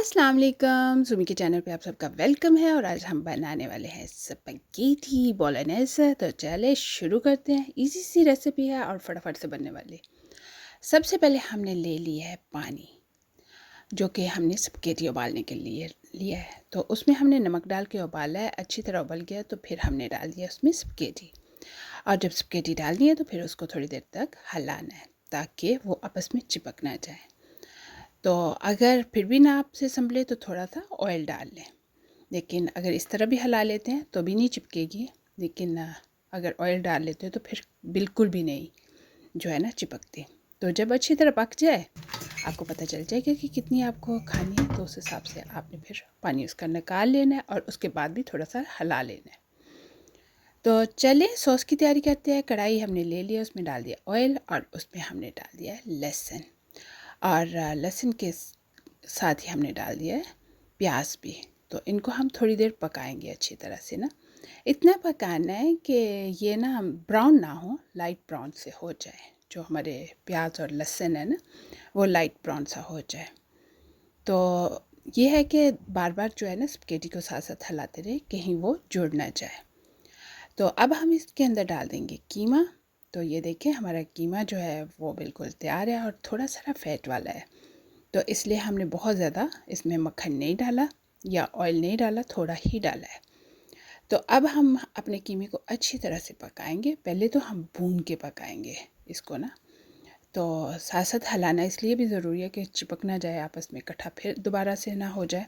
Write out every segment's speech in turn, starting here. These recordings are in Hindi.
अस्सलाम वालेकुम सुमी के चैनल पे आप सबका वेलकम है। और आज हम बनाने वाले हैं स्पैगेटी बोलोनेज़। तो चले शुरू करते हैं। इजी सी रेसिपी है और फटाफट से बनने वाली। सबसे पहले हमने ले लिया है पानी, जो कि हमने स्पैगेटी उबालने के लिए लिया है। तो उसमें हमने नमक डाल के उबाला है, अच्छी तरह उबल गया तो फिर हमने डाल दिया उसमें स्पैगेटी। और जब स्पैगेटी डालनी है तो फिर उसको थोड़ी देर तक हिलाना है ताकि वो आपस में चिपक ना जाए। तो अगर फिर भी ना आपसे संभले तो थोड़ा सा ऑयल डाल लें, लेकिन अगर इस तरह भी हिला लेते हैं तो भी नहीं चिपकेगी। लेकिन अगर ऑयल डाल लेते हैं तो फिर बिल्कुल भी नहीं जो है ना चिपकती। तो जब अच्छी तरह पक जाए आपको पता चल जाएगा कि कितनी आपको खानी है, तो उस हिसाब से आपने फिर पानी उसका निकाल लेना है और उसके बाद भी थोड़ा सा हिला लेना है। तो चलिए सॉस की तैयारी करते हैं। कढ़ाई हमने ले लिया, उसमें डाल दिया ऑयल और उसमें हमने डाल दिया लहसुन। और लहसुन के साथ ही हमने डाल दिया है प्याज भी। तो इनको हम थोड़ी देर पकाएंगे अच्छी तरह से ना। इतना पकाना है कि ये ना ब्राउन ना हो, लाइट ब्राउन से हो जाए। जो हमारे प्याज और लहसुन है ना वो लाइट ब्राउन सा हो जाए। तो ये है कि बार बार जो है ना स्पैगेटी को साथ साथ हिलाते रहे कहीं वो जुड़ ना जाए। तो अब हम इसके अंदर डाल देंगे कीमा। तो ये देखिए हमारा कीमा जो है वो बिल्कुल तैयार है और थोड़ा सा फैट वाला है। तो इसलिए हमने बहुत ज़्यादा इसमें मक्खन नहीं डाला या ऑयल नहीं डाला, थोड़ा ही डाला है। तो अब हम अपने कीमे को अच्छी तरह से पकाएंगे। पहले तो हम भून के पकाएंगे इसको ना। तो साथ साथ हिलाना इसलिए भी ज़रूरी है कि चिपक ना जाए आपस में, इकट्ठा फिर दोबारा से ना हो जाए।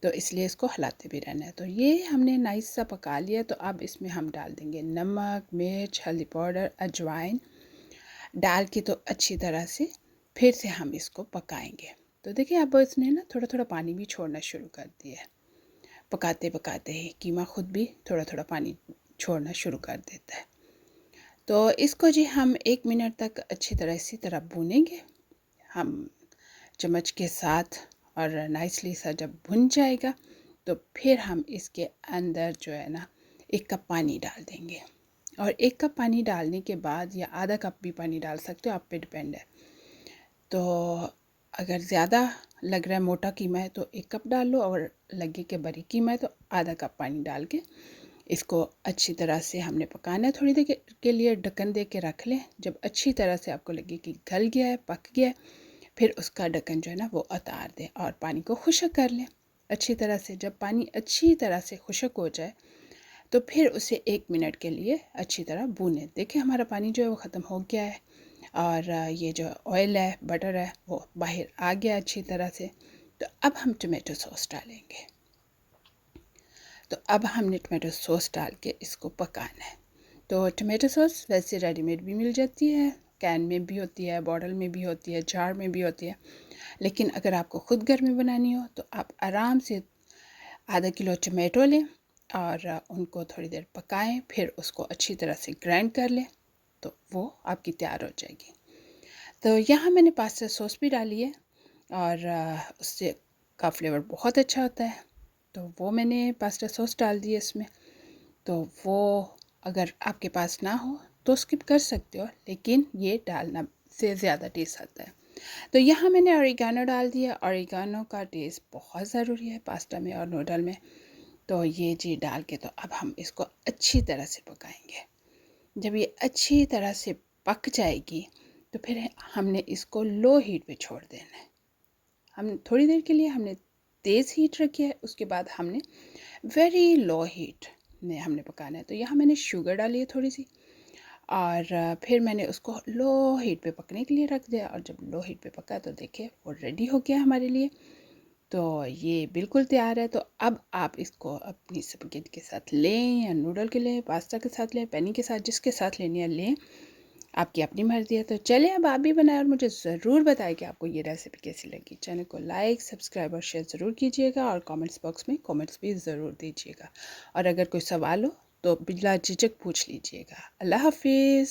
तो इसलिए इसको हिलाते भी रहना है। तो ये हमने नाइस सा पका लिया। तो अब इसमें हम डाल देंगे नमक, मिर्च, हल्दी पाउडर, अजवाइन डाल के तो अच्छी तरह से फिर से हम इसको पकाएंगे। तो देखिए अब इसने ना थोड़ा थोड़ा पानी भी छोड़ना शुरू कर दिया है। पकाते पकाते ही कीमा खुद भी थोड़ा थोड़ा पानी छोड़ना शुरू कर देता है। तो इसको जी हम 1 मिनट तक अच्छी तरह इसी तरह भूनेंगे हम चम्मच के साथ। और नाइसली सा जब भुन जाएगा तो फिर हम इसके अंदर जो है ना 1 कप पानी डाल देंगे। और 1 कप पानी डालने के बाद या आधा कप भी पानी डाल सकते हो, आप पे डिपेंड है। तो अगर ज़्यादा लग रहा है मोटा कीमा है तो 1 कप डाल लो, और लगे कि बड़ी कीमा है तो आधा कप पानी डाल के इसको अच्छी तरह से हमने पकाना है। थोड़ी देर के लिए ढक्कन दे के रख लें। जब अच्छी तरह से आपको लगे कि गल गया है, पक गया है, फिर उसका ढक्कन जो है ना वो उतार दें और पानी को खुश्क कर लें अच्छी तरह से। जब पानी अच्छी तरह से खुश्क हो जाए तो फिर उसे 1 मिनट के लिए अच्छी तरह भूनें। देखिए हमारा पानी जो है वो ख़त्म हो गया है और ये जो ऑयल है, बटर है, वो बाहर आ गया अच्छी तरह से। तो अब हम टमाटो सॉस डालेंगे। तो अब हमने टमाटो सॉस डाल के इसको पकाना है। तो टमाटो सॉस वैसे रेडीमेड भी मिल जाती है, कैन में भी होती है, बॉटल में भी होती है, जार में भी होती है। लेकिन अगर आपको ख़ुद घर में बनानी हो तो आप आराम से आधा किलो टमाटो लें और उनको थोड़ी देर पकाएं, फिर उसको अच्छी तरह से ग्राइंड कर लें तो वो आपकी तैयार हो जाएगी। तो यहाँ मैंने पास्ता सॉस भी डाली है और उससे का फ्लेवर बहुत अच्छा होता है। तो वो मैंने पास्ता सॉस डाल दी है इसमें। तो वो अगर आपके पास ना हो तो स्किप कर सकते हो, लेकिन ये डालना से ज़्यादा टेस्ट आता है। तो यहाँ मैंने ऑरिगानो डाल दिया। ऑरिगानो का टेस्ट बहुत ज़रूरी है पास्ता में और नूडल में। तो ये जी डाल के तो अब हम इसको अच्छी तरह से पकाएंगे। जब ये अच्छी तरह से पक जाएगी तो फिर हमने इसको लो हीट पे छोड़ देना है। हम थोड़ी देर के लिए हमने तेज़ हीट रखी है, उसके बाद हमने वेरी लो हीट में हमने पकाना है। तो यहाँ मैंने शुगर डाली है थोड़ी सी और फिर मैंने उसको लो हीट पे पकने के लिए रख दिया। और जब लो हीट पे पका तो देखिए वो रेडी हो गया हमारे लिए। तो ये बिल्कुल तैयार है। तो अब आप इसको अपनी स्पैगेटी के साथ लें या नूडल के लें, पास्ता के साथ लें, पैनी के साथ, जिसके साथ लेनी है लें, आपकी अपनी मर्ज़ी है। तो चलिए अब आप भी बनाएं और मुझे ज़रूर बताएं कि आपको ये रेसिपी कैसी लगी। चैनल को लाइक, सब्सक्राइब और शेयर ज़रूर कीजिएगा और कमेंट्स बॉक्स में कमेंट्स भी ज़रूर दीजिएगा। और अगर कोई सवाल हो तो बिला झिझक पूछ लीजिएगा। अल्लाह हाफिज़।